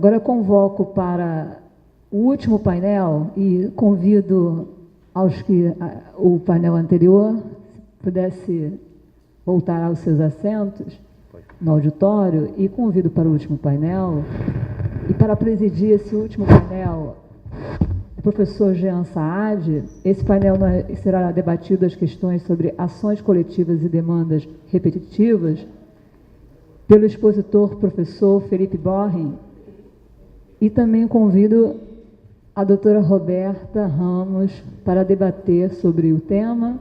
Agora eu convoco para o último painel e convido aos que o painel anterior pudesse voltar aos seus assentos no auditório, e convido para o último painel, e para presidir esse último painel, o professor Jean Saad. Esse painel será debatido as questões sobre ações coletivas e demandas repetitivas pelo expositor professor Felipe Borrin, e também convido a doutora Roberta Ramos para debater sobre o tema.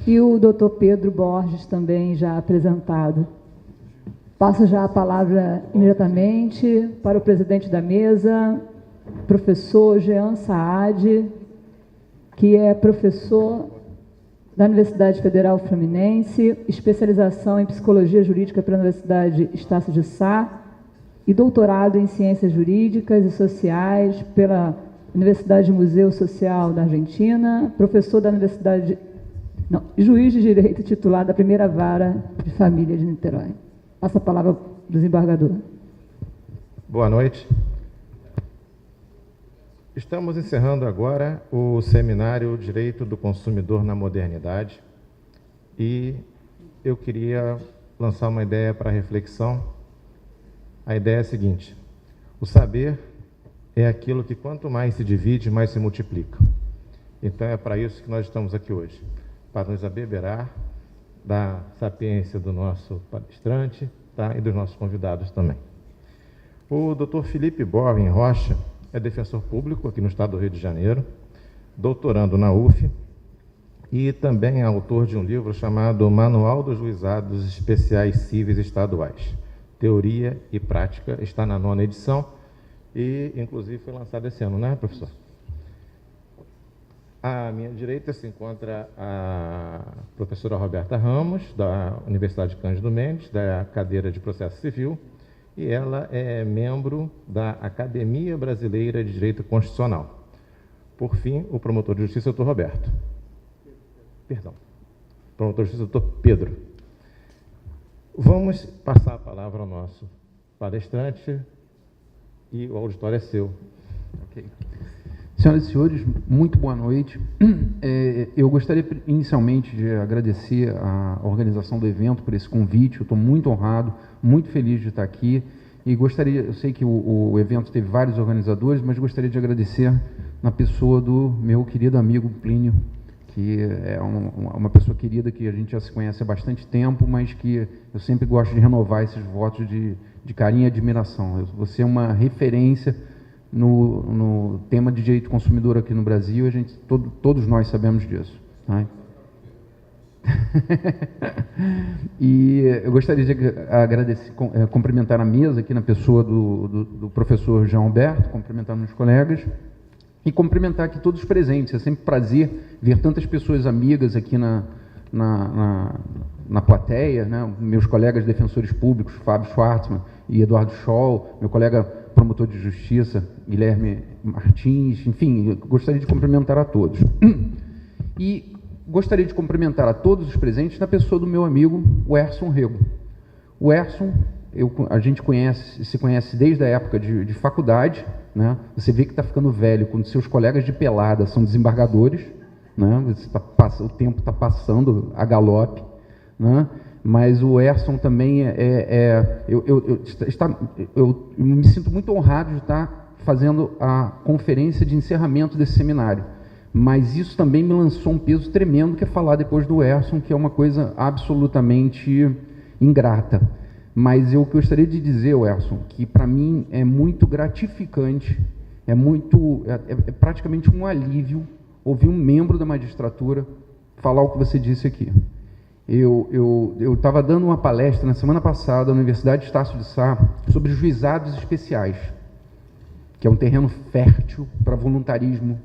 E o doutor Pedro Borges, também já apresentado. Passo já a palavra imediatamente para o presidente da mesa, professor Jean Saad, que é professor da Universidade Federal Fluminense, especialização em Psicologia Jurídica pela Universidade Estácio de Sá e doutorado em Ciências Jurídicas e Sociais pela Universidade Museu Social da Argentina, professor da Universidade... Não, juiz de direito titular da primeira vara de família de Niterói. Passa a palavra ao desembargador. Boa noite. Estamos encerrando agora o seminário Direito do Consumidor na Modernidade, e eu queria lançar uma ideia para reflexão. A ideia é a seguinte: o saber é aquilo que quanto mais se divide, mais se multiplica. Então é para isso que nós estamos aqui hoje, para nos abeberar da sapiência do nosso palestrante, tá? E dos nossos convidados também. O Dr. Felipe Borrin Rocha é defensor público aqui no estado do Rio de Janeiro, doutorando na UF, e também é autor de um livro chamado Manual dos Juizados Especiais Cíveis Estaduais, Teoria e Prática, está na 9ª edição, e inclusive foi lançado esse ano, né, professor? À minha direita se encontra a professora Roberta Ramos, da Universidade Cândido Mendes, da cadeira de Processo Civil, e ela é membro da Academia Brasileira de Direito Constitucional. Por fim, o promotor de justiça, doutor Roberto. Perdão. Promotor de justiça, doutor Pedro. Vamos passar a palavra ao nosso palestrante, e o auditório é seu. Ok. Senhoras e senhores, muito boa noite. Eu gostaria inicialmente de agradecer a organização do evento por esse convite. Eu estou muito honrado, muito feliz de estar aqui, e gostaria, eu sei que o evento teve vários organizadores, mas gostaria de agradecer na pessoa do meu querido amigo Plínio, que é uma pessoa querida que a gente já se conhece há bastante tempo, mas que eu sempre gosto de renovar esses votos de carinho e admiração. Você é uma referência no tema de direito consumidor aqui no Brasil, todos nós sabemos disso, né? E eu gostaria de agradecer, cumprimentar a mesa aqui na pessoa do professor Jean Alberto, cumprimentar meus colegas e cumprimentar aqui todos os presentes. É sempre um prazer ver tantas pessoas amigas aqui na plateia, né? Meus colegas defensores públicos, Fábio Schwartzman e Eduardo Scholl, meu colega promotor de justiça, Guilherme Martins, enfim, eu gostaria de cumprimentar a todos. E gostaria de cumprimentar a todos os presentes na pessoa do meu amigo, o Erson Rego. O Erson, a gente se conhece desde a época de faculdade, né? Você vê que está ficando velho quando seus colegas de pelada são desembargadores, né? O tempo está passando a galope, né? Mas o Erson também eu me sinto muito honrado de estar fazendo a conferência de encerramento desse seminário, mas isso também me lançou um peso tremendo, que é falar depois do Erson, que é uma coisa absolutamente ingrata. Mas eu gostaria de dizer, Erson, que para mim é muito gratificante, é praticamente um alívio ouvir um membro da magistratura falar o que você disse aqui. Eu estava dando uma palestra na semana passada na Universidade Estácio de Sá sobre juizados especiais, que é um terreno fértil para voluntarismo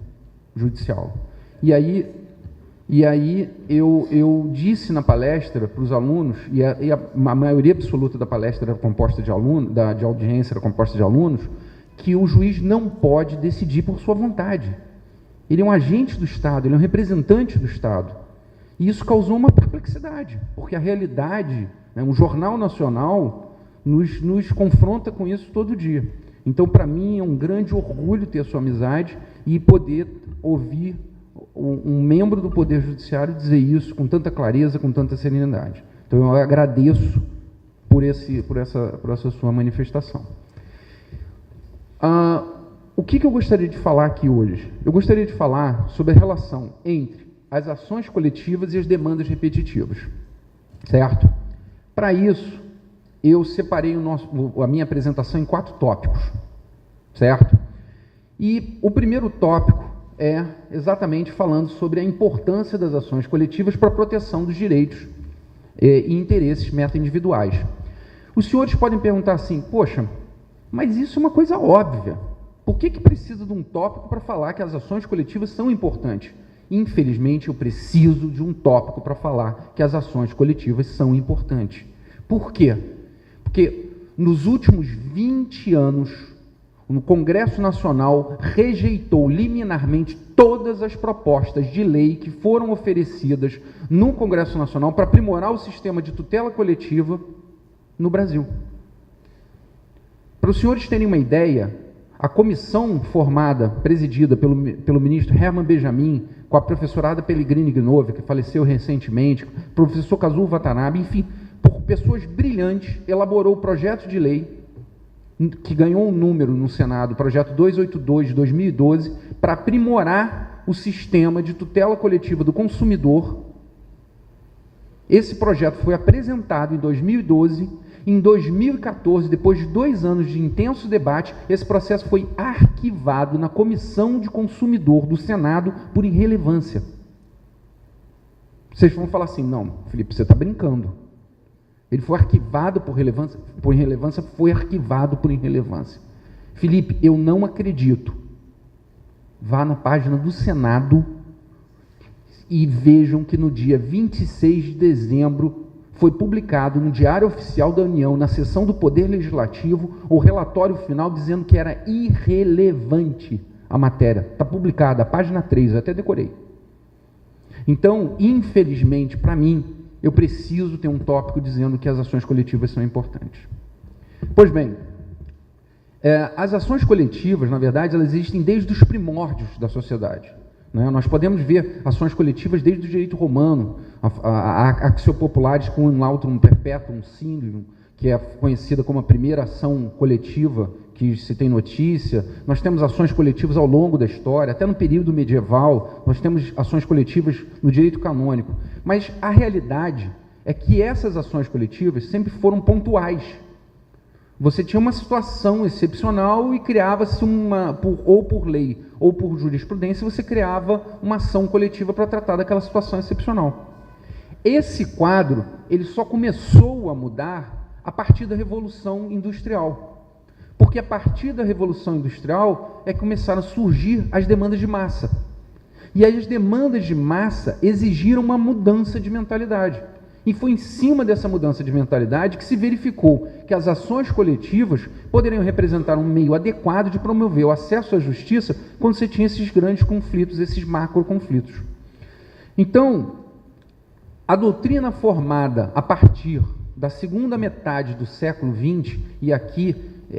judicial. E aí eu disse na palestra para os alunos, e a maioria absoluta da palestra era composta de alunos, de audiência era composta de alunos, que o juiz não pode decidir por sua vontade. Ele é um agente do Estado, ele é um representante do Estado. E isso causou uma perplexidade, porque a realidade, né, um jornal nacional nos confronta com isso todo dia. Então, para mim, é um grande orgulho ter a sua amizade e poder ouvir um membro do Poder Judiciário dizer isso com tanta clareza, com tanta serenidade. Então, eu agradeço por essa sua manifestação. O que eu gostaria de falar aqui hoje? Eu gostaria de falar sobre a relação entre as ações coletivas e as demandas repetitivas, certo? Para isso, eu separei a minha apresentação em 4 tópicos, certo? E o primeiro tópico é exatamente falando sobre a importância das ações coletivas para a proteção dos direitos e interesses meta-individuais. Os senhores podem perguntar assim, poxa, mas isso é uma coisa óbvia. Por que precisa de um tópico para falar que as ações coletivas são importantes? Infelizmente, eu preciso de um tópico para falar que as ações coletivas são importantes. Por quê? Porque nos últimos 20 anos, o Congresso Nacional rejeitou liminarmente todas as propostas de lei que foram oferecidas no Congresso Nacional para aprimorar o sistema de tutela coletiva no Brasil. Para os senhores terem uma ideia, a comissão formada, presidida pelo ministro Herman Benjamin, com a professora Ada Pellegrini Gnove, que faleceu recentemente, professor Kazuo Watanabe, enfim, por pessoas brilhantes, elaborou o projeto de lei que ganhou um número no Senado, projeto 282 de 2012, para aprimorar o sistema de tutela coletiva do consumidor. Esse projeto foi apresentado em 2012. Em 2014, depois de 2 anos de intenso debate, esse processo foi arquivado na Comissão de Consumidor do Senado por irrelevância. Vocês vão falar assim, não, Felipe, você está brincando. Ele foi arquivado por irrelevância, foi arquivado por irrelevância. Felipe, eu não acredito. Vá na página do Senado e vejam que no dia 26 de dezembro foi publicado no Diário Oficial da União, na seção do Poder Legislativo, o relatório final dizendo que era irrelevante a matéria. Está publicada, a página 3, eu até decorei. Então, infelizmente, para mim, eu preciso ter um tópico dizendo que as ações coletivas são importantes. Pois bem, as ações coletivas, na verdade, elas existem desde os primórdios da sociedade. Nós podemos ver ações coletivas desde o direito romano, a Actio Popularis com um Lautum Perpetuum Cindrium, que é conhecida como a primeira ação coletiva que se tem notícia. Nós temos ações coletivas ao longo da história, até no período medieval, nós temos ações coletivas no direito canônico. Mas a realidade é que essas ações coletivas sempre foram pontuais. Você tinha uma situação excepcional e criava-se ou por lei ou por jurisprudência, você criava uma ação coletiva para tratar daquela situação excepcional. Esse quadro, ele só começou a mudar a partir da Revolução Industrial. Porque a partir da Revolução Industrial é que começaram a surgir as demandas de massa. E aí as demandas de massa exigiram uma mudança de mentalidade. E foi em cima dessa mudança de mentalidade que se verificou que as ações coletivas poderiam representar um meio adequado de promover o acesso à justiça quando você tinha esses grandes conflitos, esses macroconflitos. Então, a doutrina formada a partir da segunda metade do século XX, e aqui,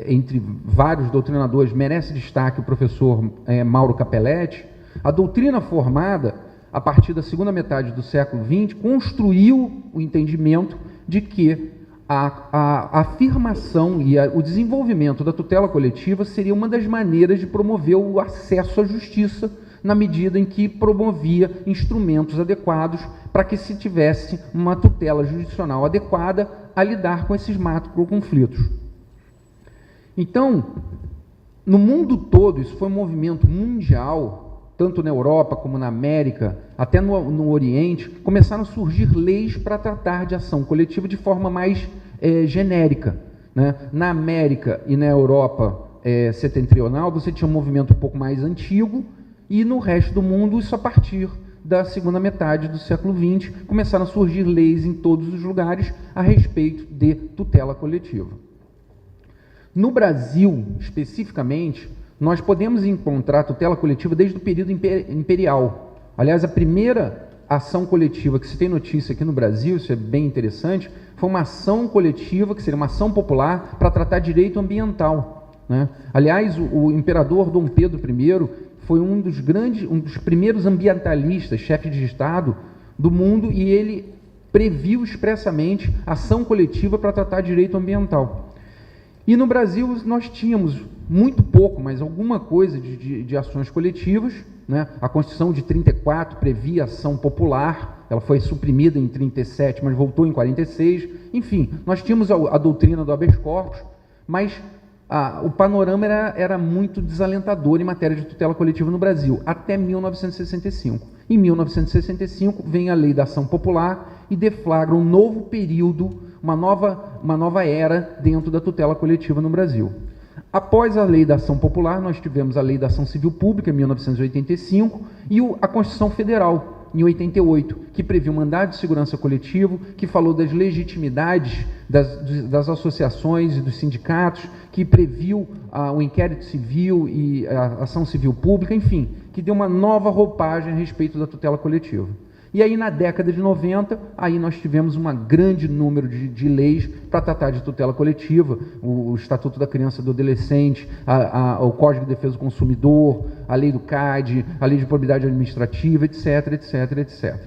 entre vários doutrinadores, merece destaque o professor Mauro Capelletti, a doutrina formada a partir da segunda metade do século XX, construiu o entendimento de que a afirmação e o desenvolvimento da tutela coletiva seria uma das maneiras de promover o acesso à justiça, na medida em que promovia instrumentos adequados para que se tivesse uma tutela jurisdicional adequada a lidar com esses macroconflitos. Então, no mundo todo, isso foi um movimento mundial, tanto na Europa como na América, até no Oriente, começaram a surgir leis para tratar de ação coletiva de forma mais genérica. Na América e na Europa setentrional, você tinha um movimento um pouco mais antigo, e no resto do mundo, isso a partir da segunda metade do século XX, começaram a surgir leis em todos os lugares a respeito de tutela coletiva. No Brasil, especificamente, nós podemos encontrar tutela coletiva desde o período imperial. Aliás, a primeira ação coletiva que se tem notícia aqui no Brasil, isso é bem interessante, foi uma ação coletiva, que seria uma ação popular, para tratar direito ambiental, né? Aliás, o imperador Dom Pedro I foi um dos primeiros ambientalistas, chefe de Estado do mundo, e ele previu expressamente ação coletiva para tratar direito ambiental. E no Brasil nós tínhamos muito pouco, mas alguma coisa de ações coletivas, né? A Constituição de 34 previa ação popular, ela foi suprimida em 37, mas voltou em 46. Enfim, nós tínhamos a doutrina do habeas corpus, mas o panorama era muito desalentador em matéria de tutela coletiva no Brasil, até 1965. Em 1965 vem a Lei da Ação Popular e deflagra um novo período, uma nova era dentro da tutela coletiva no Brasil. Após a Lei da Ação Popular, nós tivemos a Lei da Ação Civil Pública, em 1985, e a Constituição Federal, em 88, que previu mandado de segurança coletivo, que falou das legitimidades das associações e dos sindicatos, que previu o inquérito civil e a ação civil pública, enfim, que deu uma nova roupagem a respeito da tutela coletiva. E aí, na década de 90, aí nós tivemos um grande número de leis para tratar de tutela coletiva, o Estatuto da Criança e do Adolescente, o Código de Defesa do Consumidor, a Lei do CAD, a Lei de Probidade Administrativa, etc, etc, etc.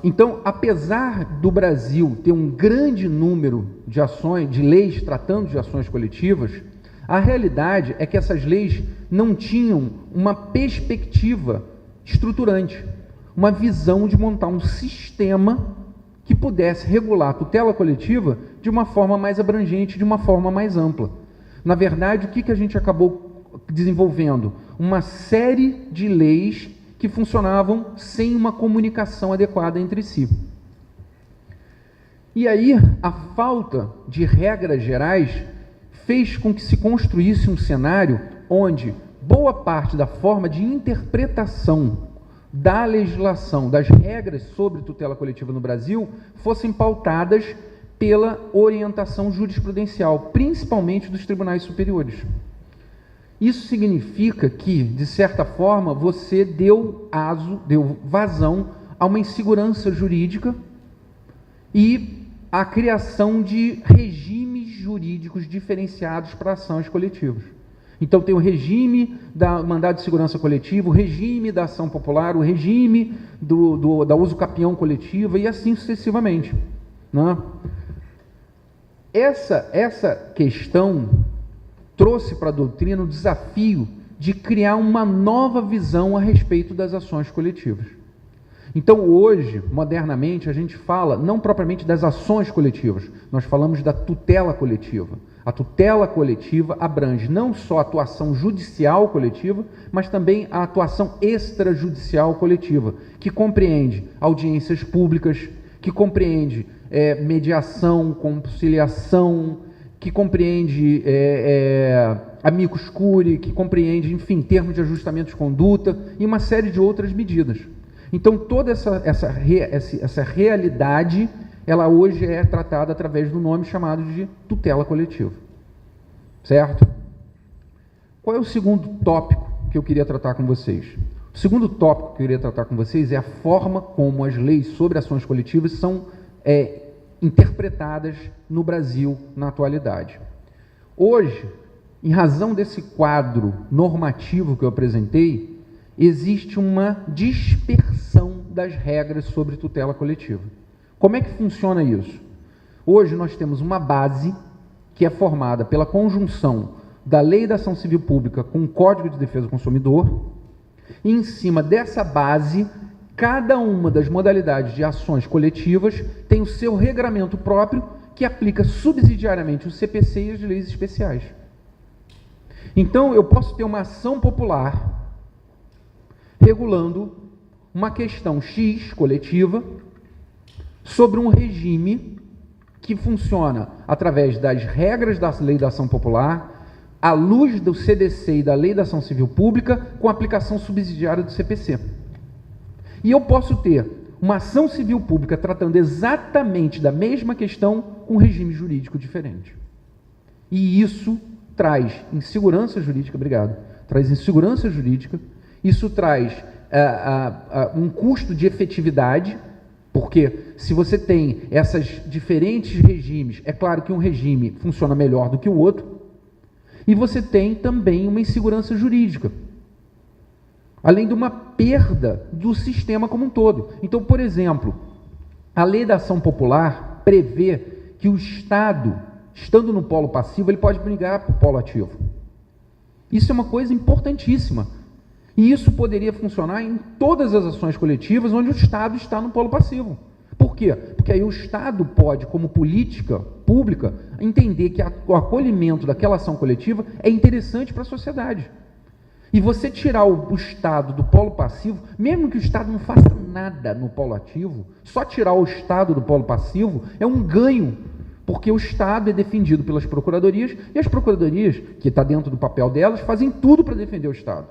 Então, apesar do Brasil ter um grande número de ações, de leis tratando de ações coletivas, a realidade é que essas leis não tinham uma perspectiva estruturante, uma visão de montar um sistema que pudesse regular a tutela coletiva de uma forma mais abrangente, de uma forma mais ampla. Na verdade, o que a gente acabou desenvolvendo? Uma série de leis que funcionavam sem uma comunicação adequada entre si. E aí, a falta de regras gerais fez com que se construísse um cenário onde boa parte da forma de interpretação da legislação, das regras sobre tutela coletiva no Brasil, fossem pautadas pela orientação jurisprudencial, principalmente dos tribunais superiores. Isso significa que, de certa forma, você deu vazão a uma insegurança jurídica e a criação de regimes jurídicos diferenciados para ações coletivas. Então tem o regime da mandado de segurança coletivo, o regime da ação popular, o regime da uso capião coletiva e assim sucessivamente, né? Essa questão trouxe para a doutrina o desafio de criar uma nova visão a respeito das ações coletivas. Então hoje, modernamente, a gente fala não propriamente das ações coletivas, nós falamos da tutela coletiva. A tutela coletiva abrange não só a atuação judicial coletiva, mas também a atuação extrajudicial coletiva, que compreende audiências públicas, que compreende mediação, conciliação, que compreende amicus curiae, que compreende, enfim, termos de ajustamento de conduta e uma série de outras medidas. Então, toda essa realidade, ela hoje é tratada através do nome chamado de tutela coletiva. Certo? Qual é o segundo tópico que eu queria tratar com vocês? O segundo tópico que eu queria tratar com vocês é a forma como as leis sobre ações coletivas são interpretadas no Brasil na atualidade. Hoje, em razão desse quadro normativo que eu apresentei, existe uma dispersão das regras sobre tutela coletiva. Como é que funciona isso? Hoje nós temos uma base que é formada pela conjunção da Lei da Ação Civil Pública com o Código de Defesa do Consumidor, e em cima dessa base, cada uma das modalidades de ações coletivas tem o seu regramento próprio, que aplica subsidiariamente o CPC e as leis especiais. Então, eu posso ter uma ação popular regulando uma questão X coletiva sobre um regime que funciona através das regras da Lei da Ação Popular, à luz do CDC e da Lei da Ação Civil Pública, com aplicação subsidiária do CPC. E eu posso ter uma ação civil pública tratando exatamente da mesma questão com um regime jurídico diferente. E isso traz insegurança jurídica, traz insegurança jurídica, isso traz um custo de efetividade, porque se você tem essas diferentes regimes, é claro que um regime funciona melhor do que o outro, e você tem também uma insegurança jurídica, além de uma perda do sistema como um todo. Então, por exemplo, a lei da ação popular prevê que o Estado, estando no polo passivo, ele pode brigar para o polo ativo. Isso é uma coisa importantíssima. E isso poderia funcionar em todas as ações coletivas onde o Estado está no polo passivo. Por quê? Porque aí o Estado pode, como política pública, entender que o acolhimento daquela ação coletiva é interessante para a sociedade. E você tirar o Estado do polo passivo, mesmo que o Estado não faça nada no polo ativo, só tirar o Estado do polo passivo é um ganho, porque o Estado é defendido pelas procuradorias, e as procuradorias, que está dentro do papel delas, fazem tudo para defender o Estado.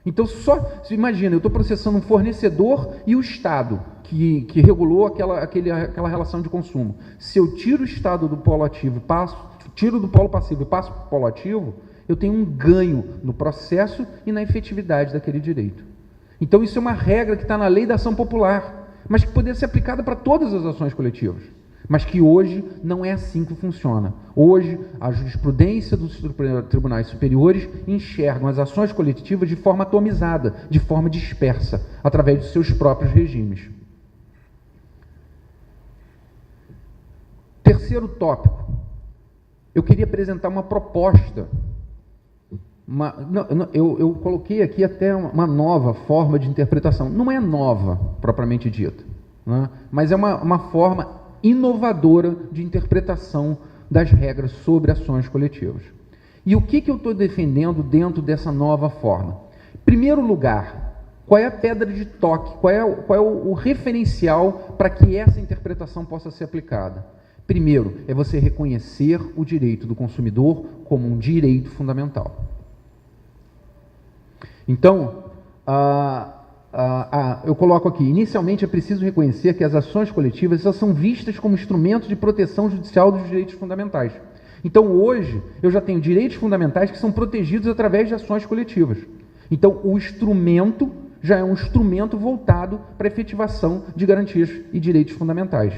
Então, você imagina, eu estou processando um fornecedor e o Estado, que regulou aquela relação de consumo. Se eu tiro o Estado do polo ativo, tiro do polo passivo e passo para o polo ativo, eu tenho um ganho no processo e na efetividade daquele direito. Então, isso é uma regra que está na lei da ação popular, mas que poderia ser aplicada para todas as ações coletivas. Mas que hoje não é assim que funciona. Hoje, a jurisprudência dos tribunais superiores enxergam as ações coletivas de forma atomizada, de forma dispersa, através dos seus próprios regimes. Terceiro tópico. Eu queria apresentar uma proposta. Eu coloquei aqui até uma nova forma de interpretação. Não é nova, propriamente dita, né? Mas é uma forma inovadora de interpretação das regras sobre ações coletivas. E o que eu estou defendendo dentro dessa nova forma? Em primeiro lugar, qual é a pedra de toque, qual é o referencial para que essa interpretação possa ser aplicada? Primeiro, é você reconhecer o direito do consumidor como um direito fundamental. Então, eu coloco aqui, inicialmente é preciso reconhecer que as ações coletivas são vistas como instrumentos de proteção judicial dos direitos fundamentais. Então, hoje, eu já tenho direitos fundamentais que são protegidos através de ações coletivas. Então, o instrumento já é um instrumento voltado para a efetivação de garantias e direitos fundamentais.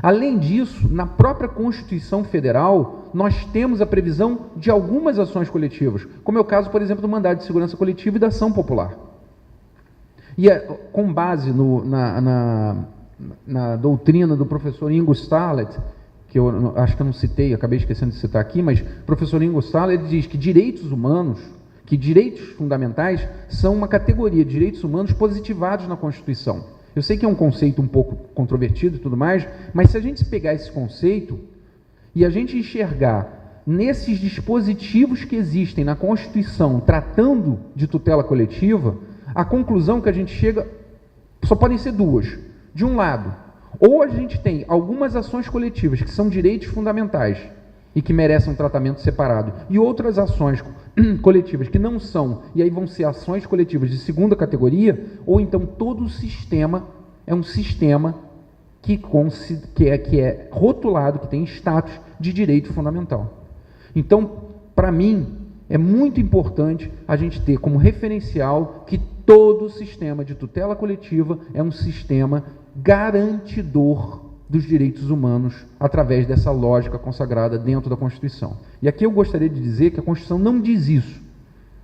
Além disso, na própria Constituição Federal, nós temos a previsão de algumas ações coletivas, como é o caso, por exemplo, do mandado de segurança coletiva e da ação popular. E com base na doutrina do professor Ingo Starlet, que eu acho que eu não citei, acabei esquecendo de citar aqui, mas o professor Ingo Starlet ele diz que direitos humanos, que direitos fundamentais são uma categoria de direitos humanos positivados na Constituição. Eu sei que é um conceito um pouco controvertido e tudo mais, mas se a gente pegar esse conceito e a gente enxergar nesses dispositivos que existem na Constituição tratando de tutela coletiva, a conclusão que a gente chega só podem ser duas. De um lado, ou a gente tem algumas ações coletivas que são direitos fundamentais e que merecem um tratamento separado, e outras ações coletivas que não são, e aí vão ser ações coletivas de segunda categoria, ou então todo o sistema é um sistema que é rotulado, que tem status de direito fundamental. Então, para mim, é muito importante a gente ter como referencial que todo o sistema de tutela coletiva é um sistema garantidor dos direitos humanos através dessa lógica consagrada dentro da Constituição. E aqui eu gostaria de dizer que a Constituição não diz isso.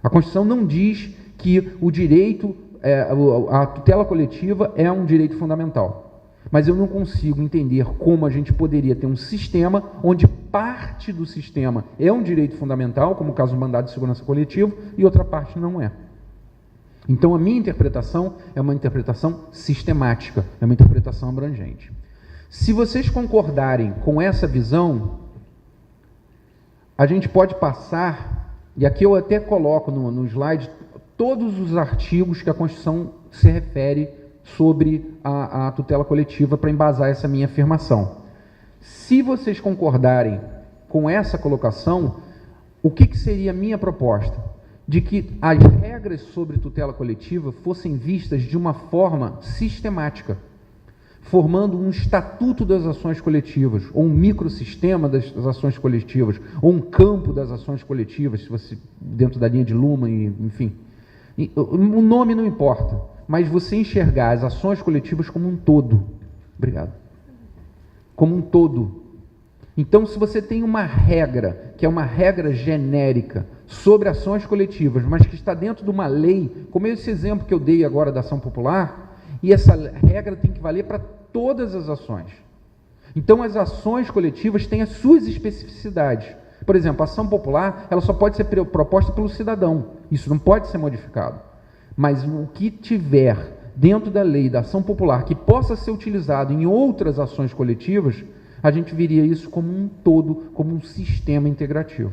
A Constituição não diz que o direito, a tutela coletiva é um direito fundamental. Mas eu não consigo entender como a gente poderia ter um sistema onde parte do sistema é um direito fundamental, como o caso do mandado de segurança coletivo, e outra parte não é. Então, a minha interpretação é uma interpretação sistemática, é uma interpretação abrangente. Se vocês concordarem com essa visão, a gente pode passar, e aqui eu até coloco no slide, todos os artigos que a Constituição se refere sobre a tutela coletiva para embasar essa minha afirmação. Se vocês concordarem com essa colocação, o que seria a minha proposta? De que as regras sobre tutela coletiva fossem vistas de uma forma sistemática, formando um estatuto das ações coletivas, ou um microsistema das ações coletivas, ou um campo das ações coletivas, se você, dentro da linha de Luhmann, enfim. O nome não importa, mas você enxergar as ações coletivas como um todo. Obrigado. Como um todo. Então, se você tem uma regra, que é uma regra genérica, sobre ações coletivas, mas que está dentro de uma lei, como esse exemplo que eu dei agora da ação popular, e essa regra tem que valer para todas as ações. Então, as ações coletivas têm as suas especificidades. Por exemplo, a ação popular, ela só pode ser proposta pelo cidadão. Isso não pode ser modificado. Mas o que tiver dentro da lei da ação popular que possa ser utilizado em outras ações coletivas, a gente viria isso como um todo, como um sistema integrativo.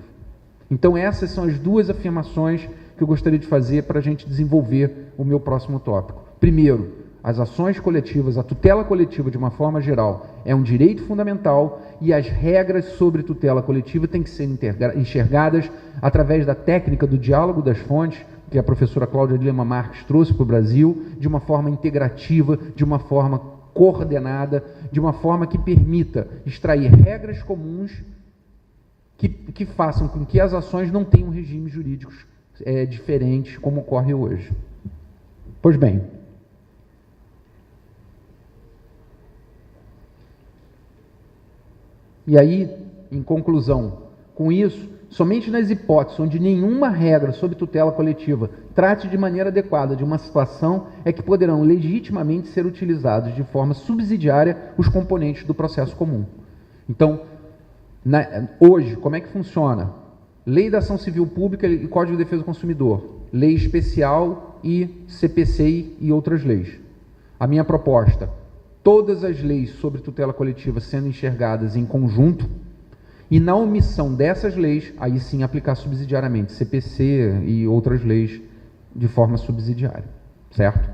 Então, essas são as duas afirmações que eu gostaria de fazer para a gente desenvolver o meu próximo tópico. Primeiro, as ações coletivas, a tutela coletiva, de uma forma geral, é um direito fundamental e as regras sobre tutela coletiva têm que ser enxergadas através da técnica do diálogo das fontes, que a professora Cláudia Lima Marques trouxe para o Brasil, de uma forma integrativa, de uma forma coordenada, de uma forma que permita extrair regras comuns que façam com que as ações não tenham regimes jurídicos diferentes, como ocorre hoje. Pois bem, e aí, em conclusão, com isso, somente nas hipóteses onde nenhuma regra sobre tutela coletiva trate de maneira adequada de uma situação é que poderão legitimamente ser utilizados de forma subsidiária os componentes do processo comum. Então, hoje, como é que funciona? Lei da Ação Civil Pública e Código de Defesa do Consumidor, lei especial e CPC e outras leis. A minha proposta: todas as leis sobre tutela coletiva sendo enxergadas em conjunto, e na omissão dessas leis, aí sim aplicar subsidiariamente CPC e outras leis de forma subsidiária, certo?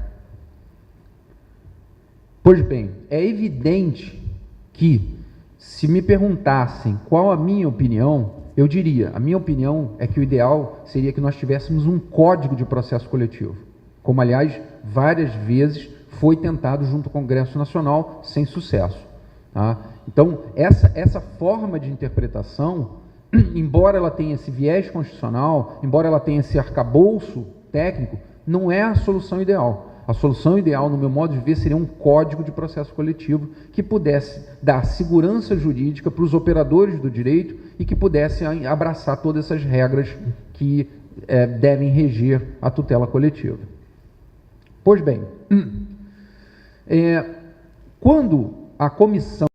Pois bem, é evidente que, se me perguntassem qual a minha opinião, eu diria, a minha opinião é que o ideal seria que nós tivéssemos um código de processo coletivo, como, aliás, várias vezes foi tentado junto ao Congresso Nacional, sem sucesso. Tá? Então, essa forma de interpretação, embora ela tenha esse viés constitucional, embora ela tenha esse arcabouço técnico, não é a solução ideal. A solução ideal, no meu modo de ver, seria um código de processo coletivo que pudesse dar segurança jurídica para os operadores do direito e que pudesse abraçar todas essas regras que devem reger a tutela coletiva. Pois bem, quando a comissão